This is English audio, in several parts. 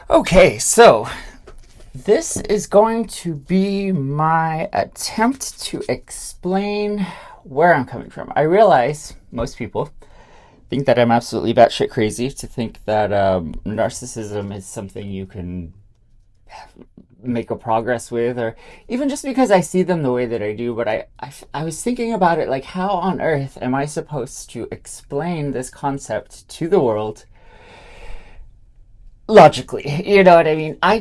Okay, so this is going to be my attempt to explain where I'm coming from. I realize most people think that I'm absolutely batshit crazy to think that narcissism is something you can make a progress with, or even just because I see them the way that I do. But I was thinking about it like, how on earth am I supposed to explain this concept to the world logically? You know what I mean? I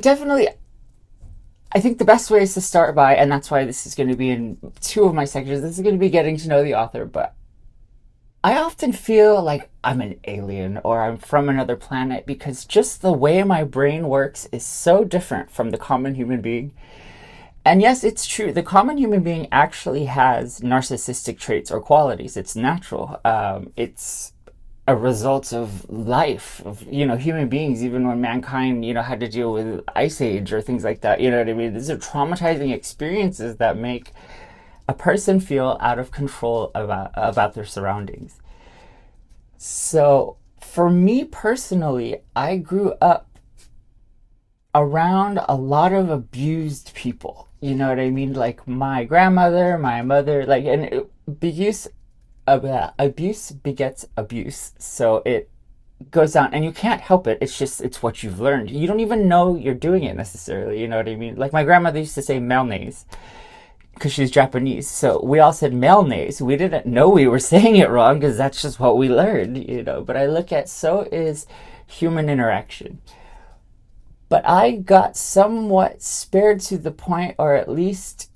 think the best way is to start by, and that's why this is going to be in two of my sections. This is going to be getting to know the author, but I often feel like I'm an alien or I'm from another planet because just the way my brain works is so different from the common human being. And yes, it's true. The common human being actually has narcissistic traits or qualities. It's natural. It's a result of life, of human beings. Even when mankind had to deal with ice age or things like that, you know what I mean? These are traumatizing experiences that make a person feel out of control about their surroundings. So for me personally, I grew up around a lot of abused people. You know what I mean? Like my grandmother, my mother, like, and abuse begets abuse. So it goes down and you can't help it. It's what you've learned. You don't even know you're doing it necessarily. You know what I mean? Like my grandmother used to say mayonnaise because she's Japanese. So we all said mayonnaise. We didn't know we were saying it wrong because that's just what we learned. But I look at so is human interaction. But I got somewhat spared to the point, or at least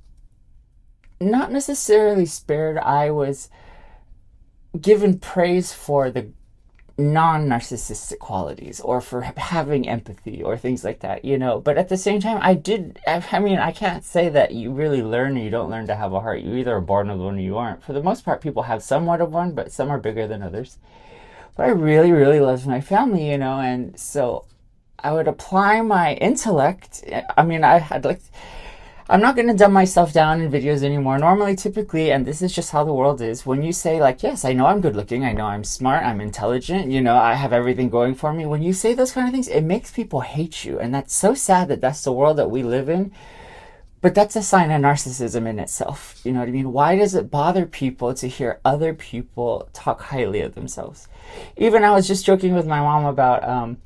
not necessarily spared. I was given praise for the non-narcissistic qualities or for having empathy or things like that, but at the same time I can't say that you really learn or you don't learn to have a heart. You either are born with one or you aren't. For the most part, people have somewhat of one, but some are bigger than others. But I really, really loved my family, and so I would apply my intellect. I'm not going to dumb myself down in videos anymore. Normally, typically, and this is just how the world is, when you say, like, yes, I know I'm good looking, I know I'm smart, I'm intelligent, I have everything going for me. When you say those kind of things, it makes people hate you. And that's so sad that that's the world that we live in. But that's a sign of narcissism in itself. You know what I mean? Why does it bother people to hear other people talk highly of themselves? Even I was just joking with my mom about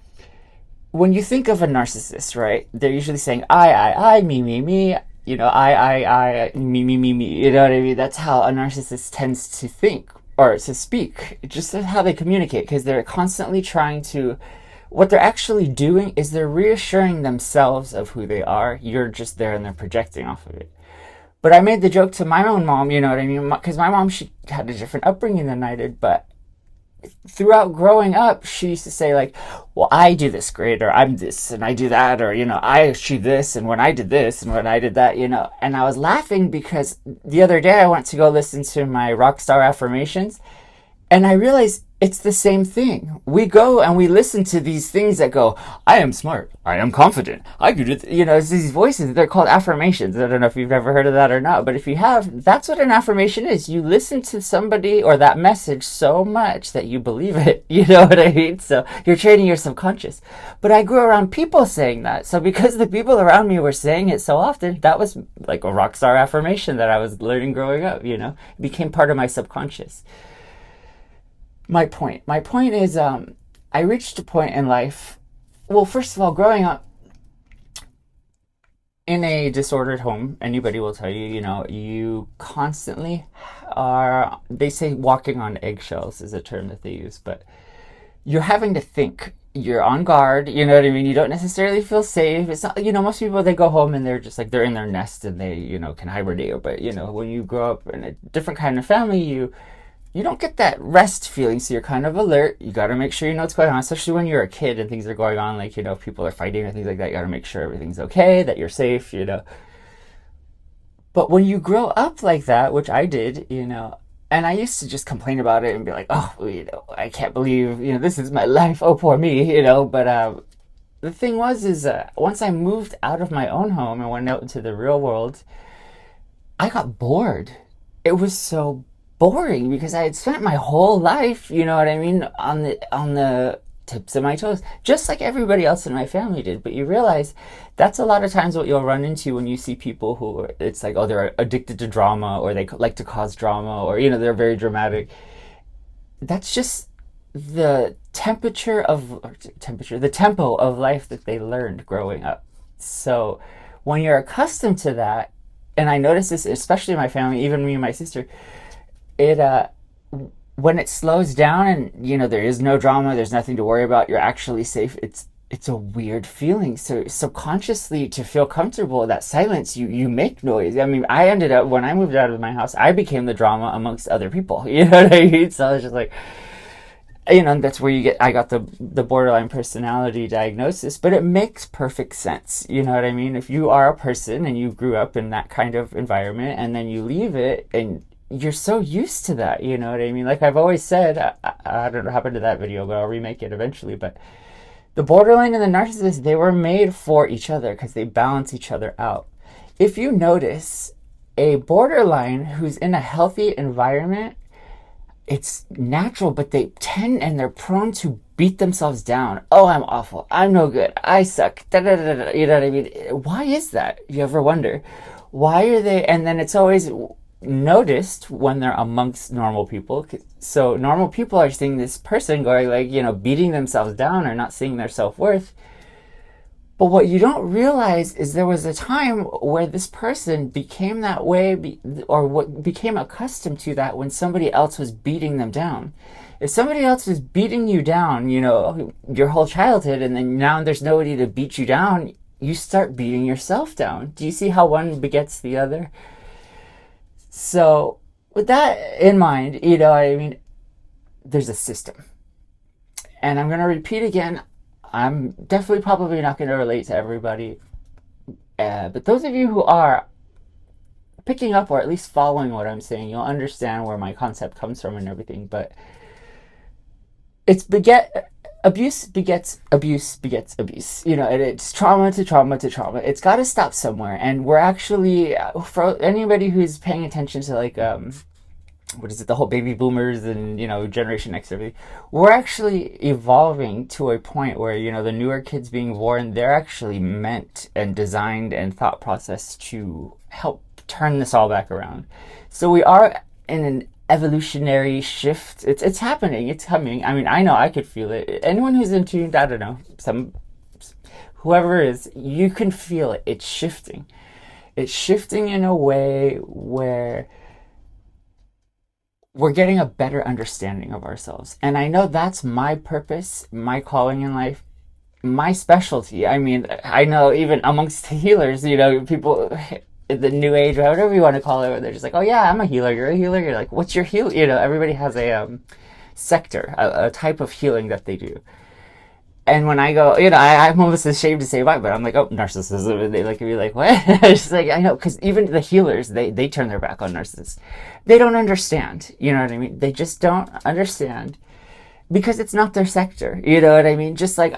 when you think of a narcissist, right? They're usually saying, I, me, me. You know what I mean? That's how a narcissist tends to think or to speak. Just how they communicate, because they're constantly trying to. What they're actually doing is they're reassuring themselves of who they are. You're just there and they're projecting off of it. But I made the joke to my own mom, you know what I mean? Because my mom, she had a different upbringing than I did, but throughout growing up, she used to say, like, well, I do this great, or I'm this and I do that, or I achieve this, and when I did this and when I did that, and I was laughing because the other day I went to go listen to my rock star affirmations, and I realized it's the same thing. We go and we listen to these things that go, I am smart, I am confident, I could do it's these voices. They're called affirmations. I don't know if you've ever heard of that or not, but if you have, that's what an affirmation is. You listen to somebody or that message so much that you believe it. You know what I mean? So you're training your subconscious. But I grew around people saying that. So because the people around me were saying it so often, that was like a rock star affirmation that I was learning growing up, It became part of my subconscious. My point is, I reached a point in life. Well, first of all, growing up in a disordered home, anybody will tell you, you constantly are, they say walking on eggshells is a term that they use, but you're having to think. You're on guard, you know what I mean? You don't necessarily feel safe. It's not, most people, they go home and they're just like, they're in their nest and they, can hibernate. But, when you grow up in a different kind of family, you don't get that rest feeling, so you're kind of alert. You got to make sure you know what's going on, especially when you're a kid and things are going on, like, if people are fighting and things like that, you got to make sure everything's okay, that you're safe, But when you grow up like that, which I did, and I used to just complain about it and be like, oh, I can't believe, this is my life. Oh, poor me, But the thing is once I moved out of my own home and went out into the real world, I got bored. It was so boring because I had spent my whole life, you know what I mean, on the tips of my toes, just like everybody else in my family did. But you realize that's a lot of times what you'll run into when you see people who it's like, oh, they're addicted to drama, or they like to cause drama, or they're very dramatic. That's just the the tempo of life that they learned growing up. So when you're accustomed to that, and I notice this especially in my family, even me and my sister, it when it slows down and there is no drama, there's nothing to worry about, you're actually safe, it's a weird feeling. So subconsciously, to feel comfortable in that silence, you make noise. I mean, I ended up, when I moved out of my house, I became the drama amongst other people. You know what I mean? So I was just like, that's where I got the borderline personality diagnosis. But it makes perfect sense. You know what I mean? If you are a person and you grew up in that kind of environment, and then you leave it and you're so used to that, you know what I mean? Like I've always said, I don't know what happened to that video, but I'll remake it eventually. But the borderline and the narcissist, they were made for each other because they balance each other out. If you notice, a borderline who's in a healthy environment, it's natural, but they tend and they're prone to beat themselves down. Oh, I'm awful. I'm no good. I suck. Da, da, da, da. You know what I mean? Why is that? You ever wonder? Why are they? And then it's always noticed when they're amongst normal people. So normal people are seeing this person going like, beating themselves down or not seeing their self-worth. But what you don't realize is there was a time where this person became that way, or what became accustomed to that when somebody else was beating them down. If somebody else was beating you down, your whole childhood, and then now there's nobody to beat you down, you start beating yourself down. Do you see how one begets the other? So with that in mind, there's a system. And I'm going to repeat again, I'm definitely probably not going to relate to everybody. But those of you who are picking up or at least following what I'm saying, you'll understand where my concept comes from and everything. But abuse begets abuse begets abuse. It's trauma to trauma to trauma. It's got to stop somewhere. And we're actually, for anybody who's paying attention to the whole baby boomers and, Generation X, everything, we're actually evolving to a point where, the newer kids being born, they're actually meant and designed and thought process to help turn this all back around. So we are in an evolutionary shift. It's happening. It's coming. I mean, I know I could feel it. Anyone who's in tune, I don't know, whoever it is, you can feel it. It's shifting. It's shifting in a way where we're getting a better understanding of ourselves. And I know that's my purpose, my calling in life, my specialty. I mean, I know even amongst healers, people, the new age, whatever you want to call it, they're just like, oh yeah, I'm a healer. You're a healer. You're like, what's your heal? Everybody has a sector, a type of healing that they do. And when I go, I'm almost ashamed to say why, but I'm like, oh, narcissism. And they look at me like, what? It's like, I know, because even the healers, they turn their back on narcissists. They don't understand. You know what I mean? They just don't understand because it's not their sector. You know what I mean? Just like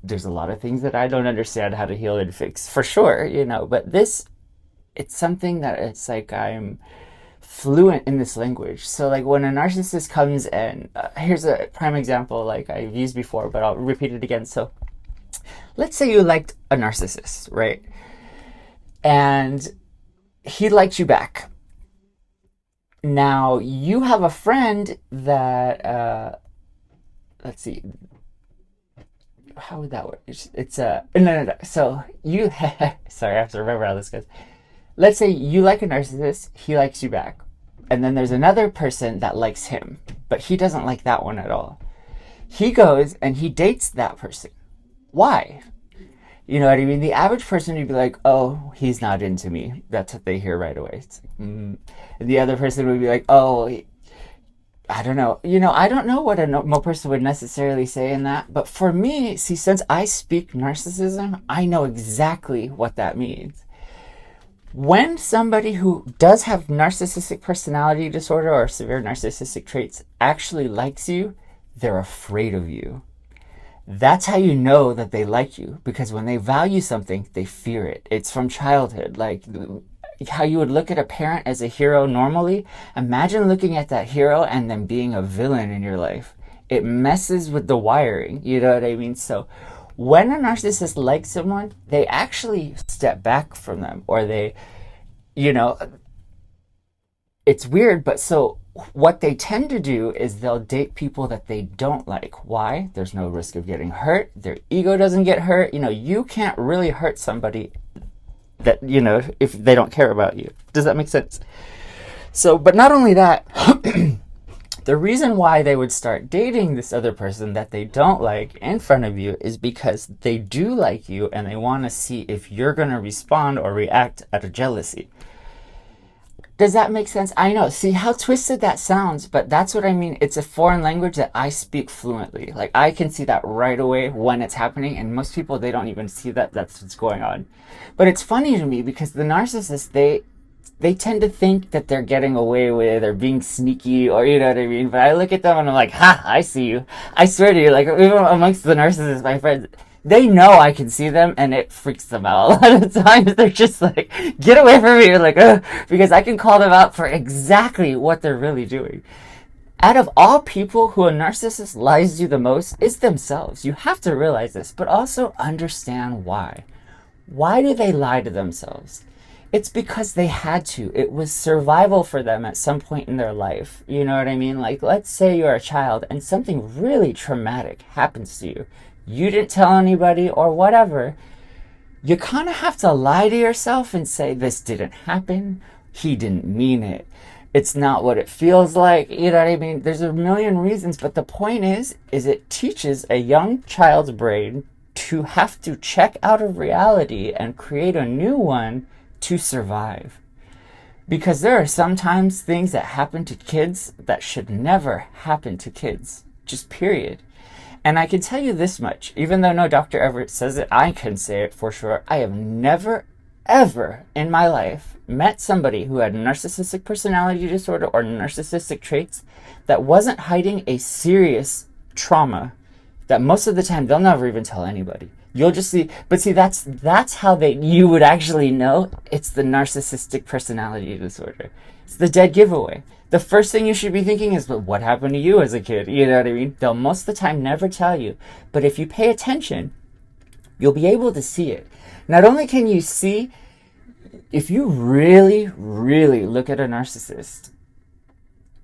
there's a lot of things that I don't understand how to heal and fix, for sure, but it's something that it's like I'm fluent in this language. So like when a narcissist comes in, here's a prime example like I've used before, but I'll repeat it again. So let's say you liked a narcissist, right? And he liked you back. Now you have a friend that, let's see, how would that work? It's no. So you, sorry, I have to remember how this goes. Let's say you like a narcissist, he likes you back. And then there's another person that likes him, but he doesn't like that one at all. He goes and he dates that person. Why? You know what I mean? The average person would be like, oh, he's not into me. That's what they hear right away. It's like, And the other person would be like, oh, I don't know. I don't know what a normal person would necessarily say in that. But for me, see, since I speak narcissism, I know exactly what that means. When somebody who does have narcissistic personality disorder or severe narcissistic traits actually likes you, they're afraid of you. That's how you know that they like you, because when they value something, they fear it. It's from childhood. Like how you would look at a parent as a hero normally. Imagine looking at that hero and then being a villain in your life. it messes with the wiring. You know what I mean? So when a narcissist likes someone, they actually step back from them, or they, you know, it's weird, but so what they tend to do is they'll date people that they don't like. Why? There's no risk of getting hurt. Their ego doesn't get hurt. You know, you can't really hurt somebody that, you know, if they don't care about you. Does that make sense? So, but not only that, the reason why they would start dating this other person that they don't like in front of you is because they do like you and they want to see if you're going to respond or react out of jealousy. Does that make sense? I know. See how twisted that sounds, but that's what I mean. It's a foreign language that I speak fluently. Like, I can see that right away when it's happening, and most people, they don't even see that that's what's going on. But it's funny to me because the narcissists, they tend to think that they're getting away with or being sneaky, or you know what I mean? But I look at them and I'm like, ha, I see you. I swear to you, like, even amongst the narcissists, my friends, they know I can see them, and it freaks them out. A lot of times they're just like, get away from me. You're like, ugh, because I can call them out for exactly what they're really doing. Out of all people who a narcissist lies to the most is themselves. You have to realize this, but also understand why. Why do they lie to themselves? It's because they had to. It was survival for them at some point in their life. You know what I mean? Like, let's say you're a child and something really traumatic happens to you. You didn't tell anybody or whatever. You kind of have to lie to yourself and say, this didn't happen. He didn't mean it. It's not what it feels like. You know what I mean? There's a million reasons, but the point is it teaches a young child's brain to have to check out of reality and create a new one to survive. Because there are sometimes things that happen to kids that should never happen to kids. Just period. And I can tell you this much, even though no doctor ever says it, I can say it for sure. I have never, ever in my life met somebody who had narcissistic personality disorder or narcissistic traits that wasn't hiding a serious trauma that most of the time they'll never even tell anybody. You'll just see, but see, that's how you would actually know it's the narcissistic personality disorder. It's the dead giveaway. The first thing you should be thinking is, but what happened to you as a kid? You know what I mean? They'll most of the time never tell you. But if you pay attention, you'll be able to see it. Not only can you see, if you really, really look at a narcissist,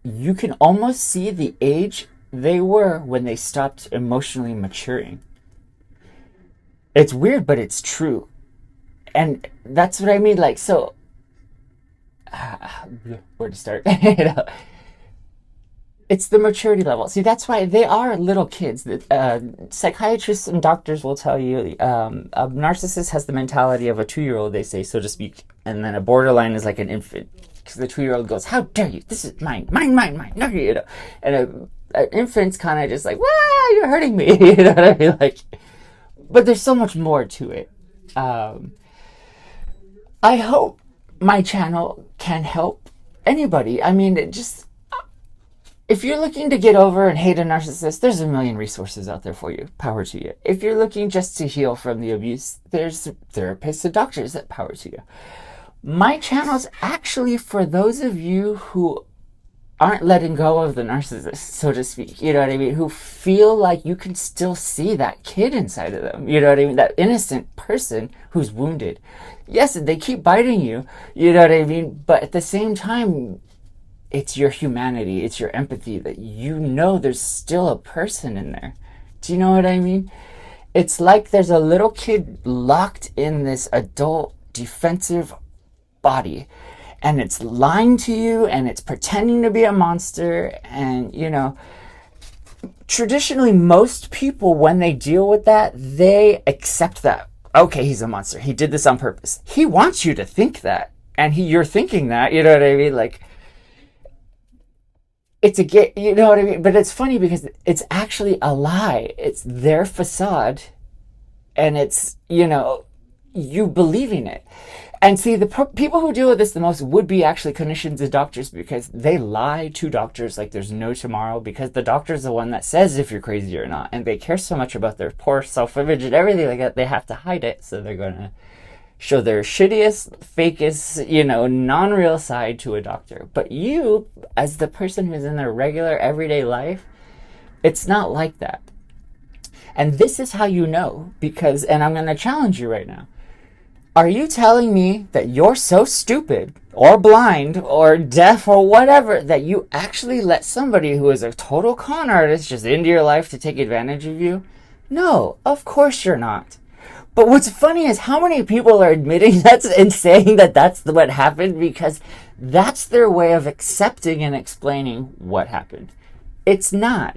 you can almost see the age they were when they stopped emotionally maturing. It's weird, but it's true. And that's what I mean. Like, so, where to start? You know, it's the maturity level. See, that's why they are little kids. Psychiatrists and doctors will tell you a narcissist has the mentality of a 2-year-old, they say, so to speak. And then a borderline is like an infant. Because the 2-year-old goes, how dare you? This is mine, mine, mine, mine. No, you know. And an infant's kind of just like, wow, you're hurting me. You know what I mean? Like, but there's so much more to it. I hope my channel can help anybody. I mean, if you're looking to get over and hate a narcissist, there's a million resources out there for you. Power to you. If you're looking just to heal from the abuse, there's therapists and doctors that power to you. My channel's actually for those of you who aren't letting go of the narcissist, so to speak, you know what I mean, who feel like you can still see that kid inside of them, you know what I mean, that innocent person who's wounded. Yes, they keep biting you, you know what I mean, but at the same time, it's your humanity, it's your empathy, that you know there's still a person in there. Do you know what I mean? It's like there's a little kid locked in this adult defensive body, and it's lying to you, and it's pretending to be a monster. And, you know, traditionally, most people, when they deal with that, they accept that. Okay, he's a monster. He did this on purpose. He wants you to think that. And you're thinking that, you know what I mean? Like, you know what I mean? But it's funny because it's actually a lie. It's their facade. And it's, you know, you believing it. And see, the people who deal with this the most would be actually clinicians and doctors, because they lie to doctors like there's no tomorrow, because the doctor's the one that says if you're crazy or not. And they care so much about their poor self-image and everything like that, they have to hide it. So they're going to show their shittiest, fakest, you know, non-real side to a doctor. But you, as the person who's in their regular, everyday life, It's not like that. And this is how you know, because, and I'm going to challenge you right now. Are you telling me that you're so stupid or blind or deaf or whatever that you actually let somebody who is a total con artist just into your life to take advantage of you? No, of course you're not. But what's funny is how many people are admitting that and saying that that's what happened, because that's their way of accepting and explaining what happened. It's not.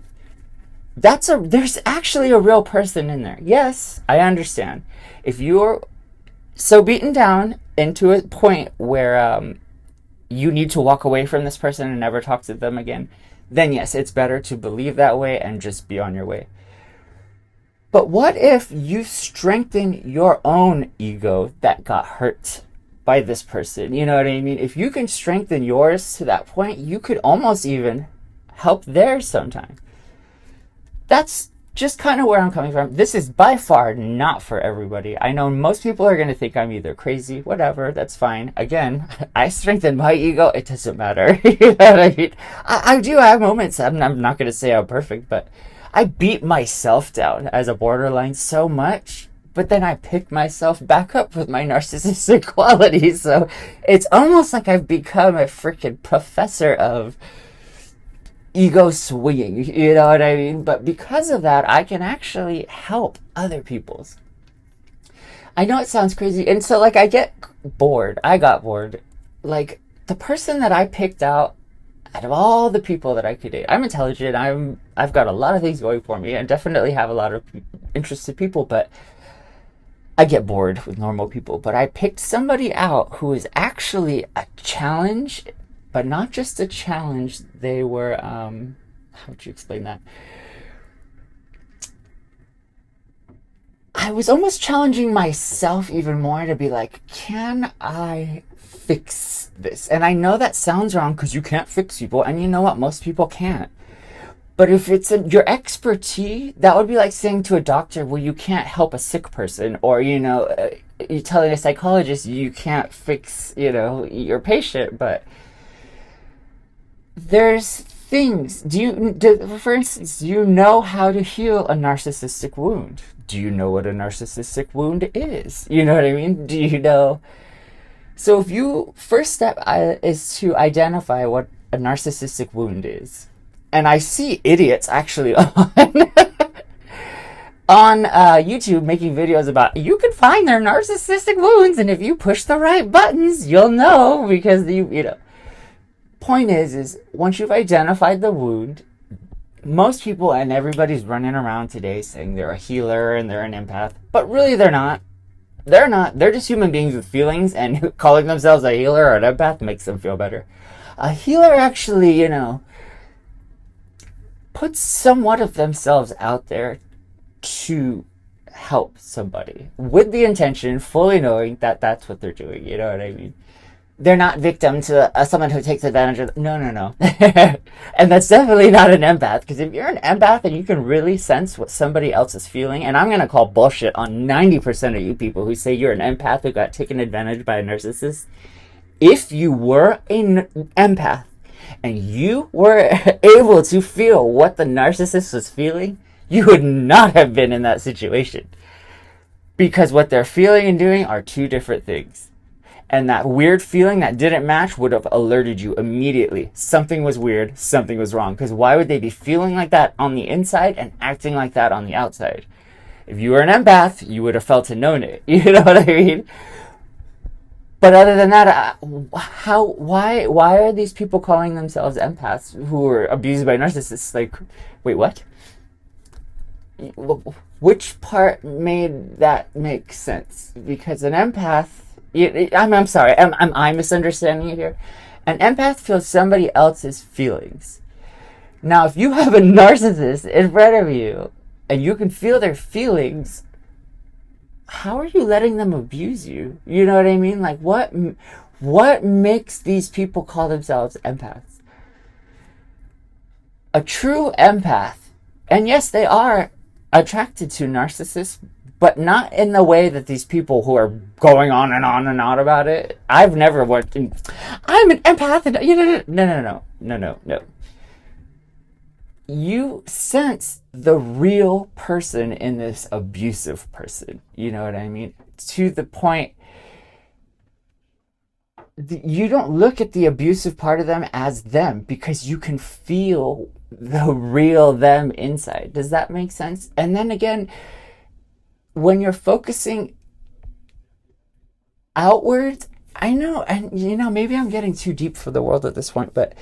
There's actually a real person in there. Yes, I understand. If you're so beaten down into a point where you need to walk away from this person and never talk to them again, then yes, it's better to believe that way and just be on your way. But what if you strengthen your own ego that got hurt by this person? You know what I mean? If you can strengthen yours to that point, you could almost even help theirs sometime. That's just kind of where I'm coming from. This is by far not for everybody. I know most people are going to think I'm either crazy, whatever, that's fine. Again, I strengthen my ego, it doesn't matter. You know what I mean? I do have moments, I'm not going to say I'm perfect, but I beat myself down as a borderline so much, but then I picked myself back up with my narcissistic qualities. So it's almost like I've become a freaking professor of ego swinging, you know what I mean? But because of that, I can actually help other people's. I know it sounds crazy, and so like I got bored. Like the person that I picked out of all the people that I could date, I'm intelligent, I've got a lot of things going for me, and definitely have a lot of interested people, but I get bored with normal people. But I picked somebody out who is actually a challenge, but not just a challenge. They were, how would you explain that? I was almost challenging myself even more to be like, can I fix this? And I know that sounds wrong because you can't fix people. And you know what? Most people can't. But if it's your expertise, that would be like saying to a doctor, well, you can't help a sick person. Or, you're telling a psychologist you can't fix, your patient. But there's things. For instance, do you know how to heal a narcissistic wound? Do you know what a narcissistic wound is? You know what I mean? Do you know? So if you, first step is to identify what a narcissistic wound is. And I see idiots actually on YouTube making videos about, you can find their narcissistic wounds, and if you push the right buttons, you'll know, because point is once you've identified the wound, most people and everybody's running around today saying they're a healer and they're an empath, but really they're not. They're just human beings with feelings, and calling themselves a healer or an empath makes them feel better. A healer actually, puts somewhat of themselves out there to help somebody with the intention, fully knowing that that's what they're doing. You know what I mean? They're not victim to someone who takes advantage of them. No. And that's definitely not an empath, because if you're an empath and you can really sense what somebody else is feeling, and I'm going to call bullshit on 90% of you people who say you're an empath who got taken advantage by a narcissist. If you were an empath and you were able to feel what the narcissist was feeling, you would not have been in that situation. Because what they're feeling and doing are two different things. And that weird feeling that didn't match would have alerted you immediately. Something was weird, something was wrong. Because why would they be feeling like that on the inside and acting like that on the outside? If you were an empath, you would have felt and known it. You know what I mean? But other than that, why are these people calling themselves empaths who were abused by narcissists? Like, wait, what? Which part made that make sense? Because an empath, I'm sorry, am I misunderstanding it here? An empath feels somebody else's feelings. Now, if you have a narcissist in front of you and you can feel their feelings, how are you letting them abuse you? You know what I mean? Like, what makes these people call themselves empaths? A true empath, and yes, they are attracted to narcissists, but not in the way that these people who are going on and on and on about it. I've never worked in, I'm an empath, and no. you sense the real person in this abusive person. You know what I mean? To the point, you don't look at the abusive part of them as them because you can feel the real them inside. Does that make sense? And then again, when you're focusing outwards, I know, and maybe I'm getting too deep for the world at this point, but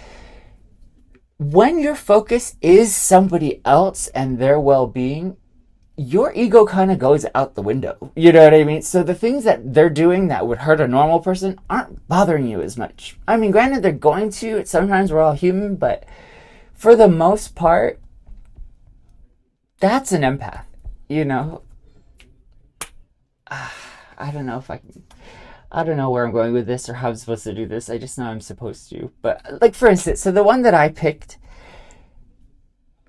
when your focus is somebody else and their well-being, your ego kind of goes out the window. You know what I mean? So the things that they're doing that would hurt a normal person aren't bothering you as much. I mean, granted, they're going to. Sometimes we're all human, but for the most part, that's an empath. You know? I don't know if I can... I don't know where I'm going with this or how I'm supposed to do this. I just know I'm supposed to. But, like, for instance, so the one that I picked,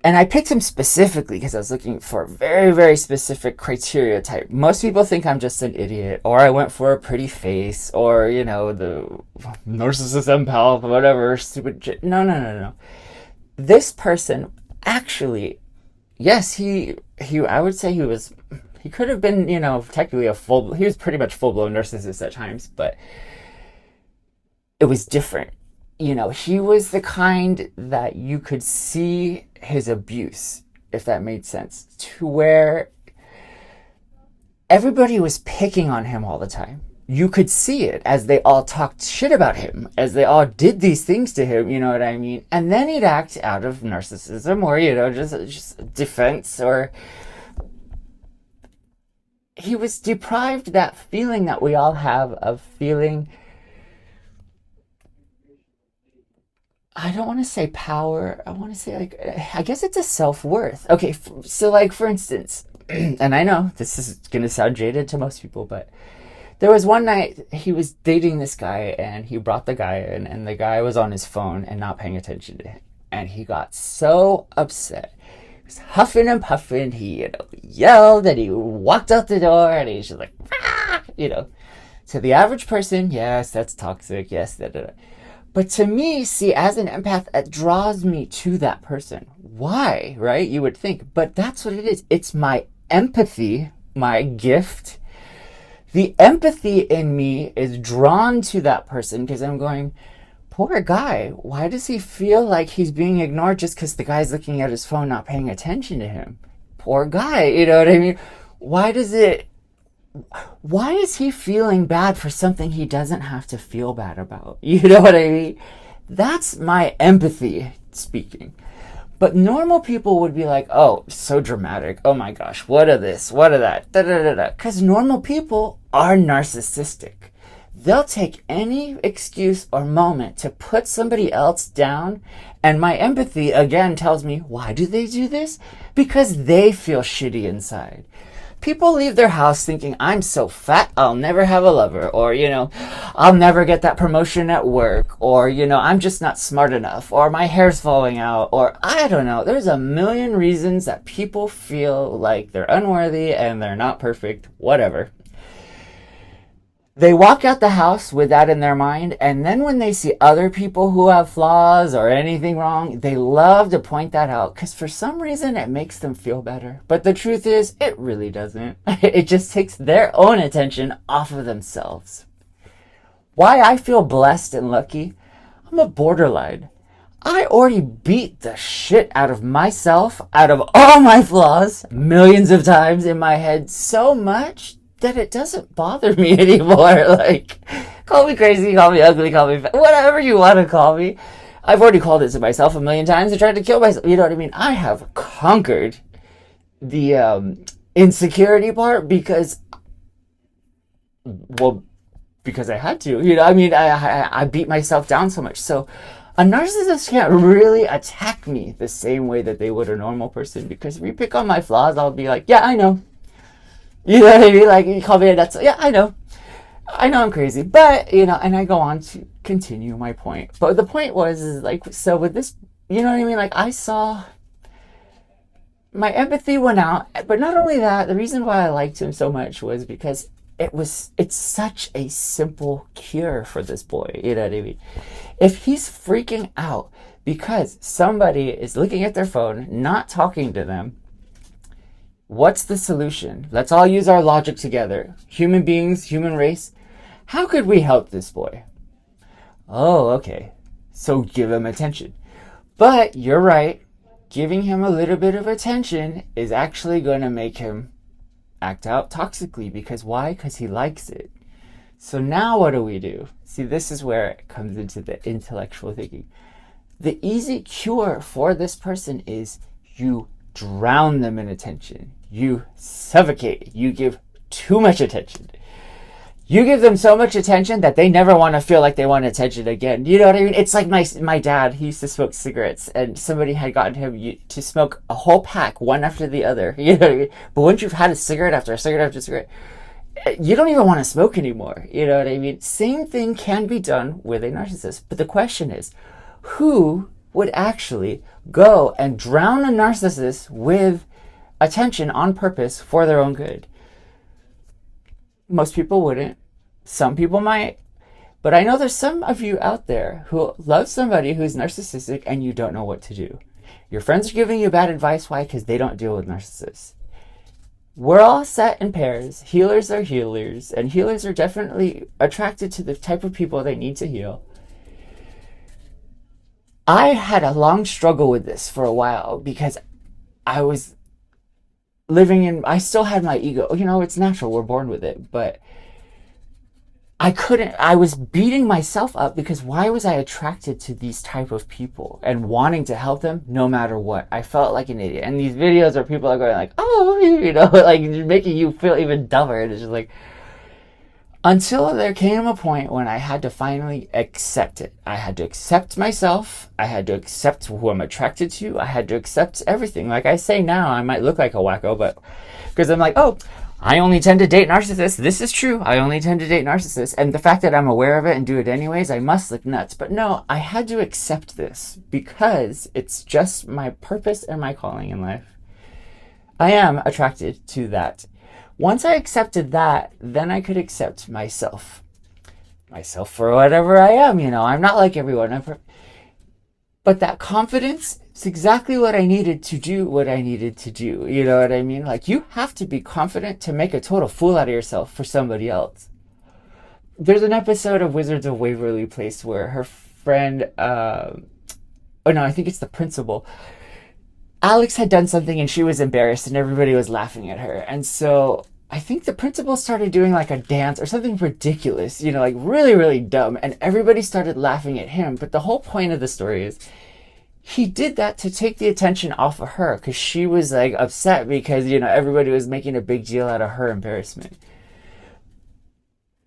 and I picked him specifically because I was looking for a very, very specific criteria type. Most people think I'm just an idiot, or I went for a pretty face, or, the narcissist empath, whatever, stupid shit. No. This person, actually, yes, I would say he could have been, technically he was pretty much full-blown narcissist at times, but it was different. He was the kind that you could see his abuse, if that made sense, to where everybody was picking on him all the time. You could see it as they all talked shit about him, as they all did these things to him, you know what I mean? And then he'd act out of narcissism or, just defense, or he was deprived that feeling that we all have of feeling, I don't want to say power, I want to say, I guess it's a self-worth. Okay, so, for instance, and I know this is going to sound jaded to most people, but there was one night he was dating this guy, and he brought the guy in, and the guy was on his phone and not paying attention to him. And he got so upset. He was huffing and puffing. He, yelled, and he walked out the door, and he's just like, ah! To the average person, yes, that's toxic, yes, da. But to me, see, as an empath, it draws me to that person. Why, right? You would think, but that's what it is. It's my empathy, my gift. The empathy in me is drawn to that person because I'm going, poor guy, why does he feel like he's being ignored just because the guy's looking at his phone, not paying attention to him? Poor guy, you know what I mean? Why is he feeling bad for something he doesn't have to feel bad about? You know what I mean? That's my empathy speaking. But normal people would be like, oh, so dramatic. Oh my gosh, what of this? What of that? Da-da-da-da. Because normal people are narcissistic. They'll take any excuse or moment to put somebody else down. And my empathy, again, tells me, why do they do this? Because they feel shitty inside. People leave their house thinking, I'm so fat, I'll never have a lover. Or, I'll never get that promotion at work. Or, I'm just not smart enough. Or my hair's falling out. Or, I don't know. There's a million reasons that people feel like they're unworthy and they're not perfect. Whatever. They walk out the house with that in their mind, and then when they see other people who have flaws or anything wrong, they love to point that out because for some reason it makes them feel better. But the truth is, it really doesn't. It just takes their own attention off of themselves. Why I feel blessed and lucky? I'm a borderline. I already beat the shit out of myself, out of all my flaws, millions of times in my head, so much that it doesn't bother me anymore. Call me crazy, call me ugly, call me whatever you want to call me. I've already called it to myself a million times and tried to kill myself. You know what I mean? I have conquered the insecurity part because I had to. I beat myself down so much. So a narcissist can't really attack me the same way that they would a normal person, because if you pick on my flaws, I'll be like, yeah, I know. You know what I mean? You call me a nuts. Yeah, I know I'm crazy. But, and I go on to continue my point. But the point is so with this, you know what I mean? I saw my empathy went out. But not only that, the reason why I liked him so much was because it's such a simple cure for this boy. You know what I mean? If he's freaking out because somebody is looking at their phone, not talking to them. What's the solution? Let's all use our logic together. Human beings, human race. How could we help this boy? Oh, okay. So give him attention. But you're right. Giving him a little bit of attention is actually going to make him act out toxically. Because why? Because he likes it. So now what do? See, this is where it comes into the intellectual thinking. The easy cure for this person is you drown them in attention. You suffocate. You give too much attention. You give them so much attention that they never want to feel like they want attention again. You know what I mean? It's like my dad. He used to smoke cigarettes, and somebody had gotten him to smoke a whole pack, one after the other. You know what I mean? But once you've had a cigarette after a cigarette after a cigarette, you don't even want to smoke anymore. You know what I mean? Same thing can be done with a narcissist. But the question is, who would actually go and drown a narcissist with attention on purpose for their own good? Most people wouldn't. Some people might. But I know there's some of you out there who love somebody who's narcissistic and you don't know what to do. Your friends are giving you bad advice. Why? Because they don't deal with narcissists. We're all set in pairs. Healers are healers. And healers are definitely attracted to the type of people they need to heal. I had a long struggle with this for a while because I was I still had my ego. You know, it's natural. We're born with it. But I was beating myself up because why was I attracted to these type of people and wanting to help them no matter what? I felt like an idiot. And these videos where people are going like, oh, you know, like making you feel even dumber. And it's just like, until there came a point when I had to finally accept it. I had to accept myself. I had to accept who I'm attracted to. I had to accept everything. Like I say now, I might look like a wacko, but because I'm like, oh, I only tend to date narcissists. This is true. I only tend to date narcissists. And the fact that I'm aware of it and do it anyways, I must look nuts. But no, I had to accept this because it's just my purpose and my calling in life. I am attracted to that. Once I accepted that, then I could accept myself. Myself for whatever I am, you know. I'm not like everyone. But that confidence is exactly what I needed to do what I needed to do. You know what I mean? Like, you have to be confident to make a total fool out of yourself for somebody else. There's an episode of Wizards of Waverly Place where her friend, I think it's the principal, Alex had done something and she was embarrassed and everybody was laughing at her. And so I think the principal started doing like a dance or something ridiculous, you know, like really, really dumb. And everybody started laughing at him. But the whole point of the story is he did that to take the attention off of her because she was like upset because, you know, everybody was making a big deal out of her embarrassment.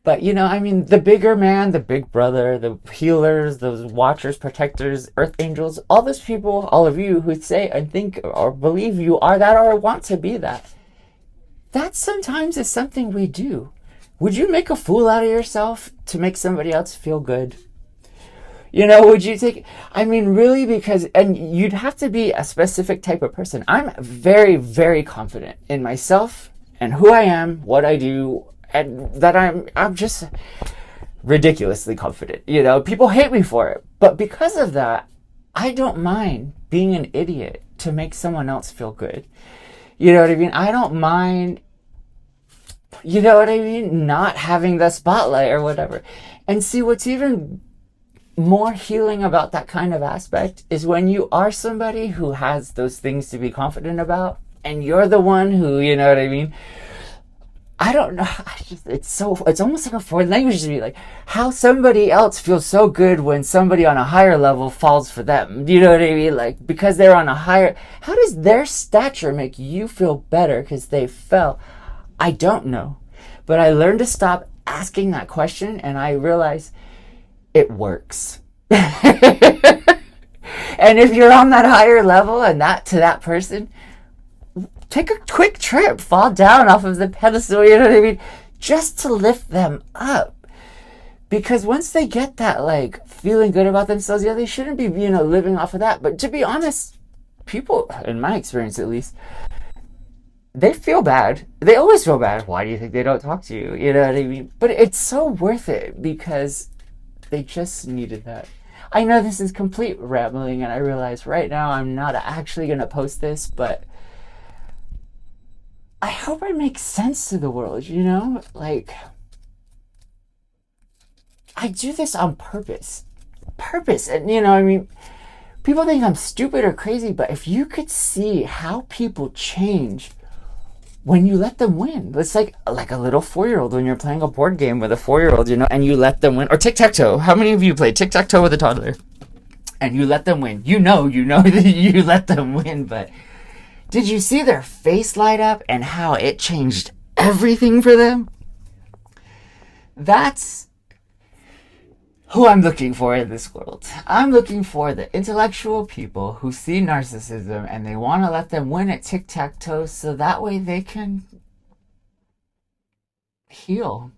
But, you know, I mean, the bigger man, the big brother, the healers, those watchers, protectors, earth angels, all those people, all of you who say and think or believe you are that or want to be that, that sometimes is something we do. Would you make a fool out of yourself to make somebody else feel good? You know, would you really, because, and you'd have to be a specific type of person. I'm very, very confident in myself and who I am, what I do, and that I'm just ridiculously confident. You know, people hate me for it. But because of that, I don't mind being an idiot to make someone else feel good. You know what I mean? I don't mind, you know what I mean? Not having the spotlight or whatever. And see, what's even more healing about that kind of aspect is when you are somebody who has those things to be confident about and you're the one who, you know what I mean? I don't know. It's almost like a foreign language to me. Like how somebody else feels so good when somebody on a higher level falls for them. Do you know what I mean? Like because they're on a higher, how does their stature make you feel better because they fell? I don't know. But I learned to stop asking that question and I realized it works. And if you're on that higher level and that to that person, take a quick trip, fall down off of the pedestal, you know what I mean? Just to lift them up. Because once they get that, like, feeling good about themselves, yeah, they shouldn't be, you know, living off of that. But to be honest, people, in my experience at least, they feel bad. They always feel bad. Why do you think they don't talk to you? You know what I mean? But it's so worth it because they just needed that. I know this is complete rambling, and I realize right now I'm not actually going to post this, but I hope I make sense to the world, you know? Like, I do this on purpose. Purpose. And, you know, I mean, people think I'm stupid or crazy, but if you could see how people change when you let them win. It's like a little 4-year-old when you're playing a board game with a 4-year-old, you know, and you let them win. Or tic-tac-toe. How many of you play tic-tac-toe with a toddler? And you let them win. You know that you let them win, but did you see their face light up and how it changed everything for them? That's who I'm looking for in this world. I'm looking for the intellectual people who see narcissism and they want to let them win at tic-tac-toe so that way they can heal.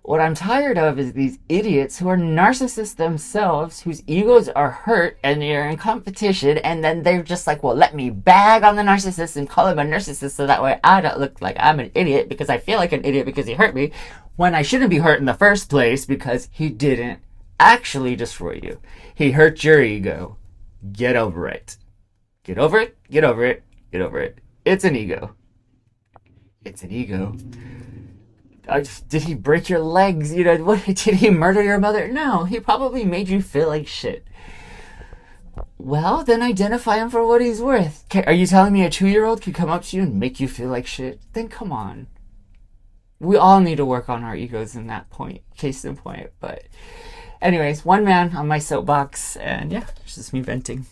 What I'm tired of is these idiots who are narcissists themselves, whose egos are hurt and they're in competition, and then they're just like, well, let me bag on the narcissist and call him a narcissist so that way I don't look like I'm an idiot because I feel like an idiot because he hurt me, when I shouldn't be hurt in the first place because he didn't actually destroy you. He hurt your ego. Get over it. Get over it. Get over it. Get over it. It's an ego. It's an ego. Did he break your legs? You know, what, did he murder your mother? No, he probably made you feel like shit. Well, then identify him for what he's worth. Are you telling me a 2-year-old could come up to you and make you feel like shit? Then come on. We all need to work on our egos in that point, case in point. But anyways, one man on my soapbox, and yeah, it's just me venting.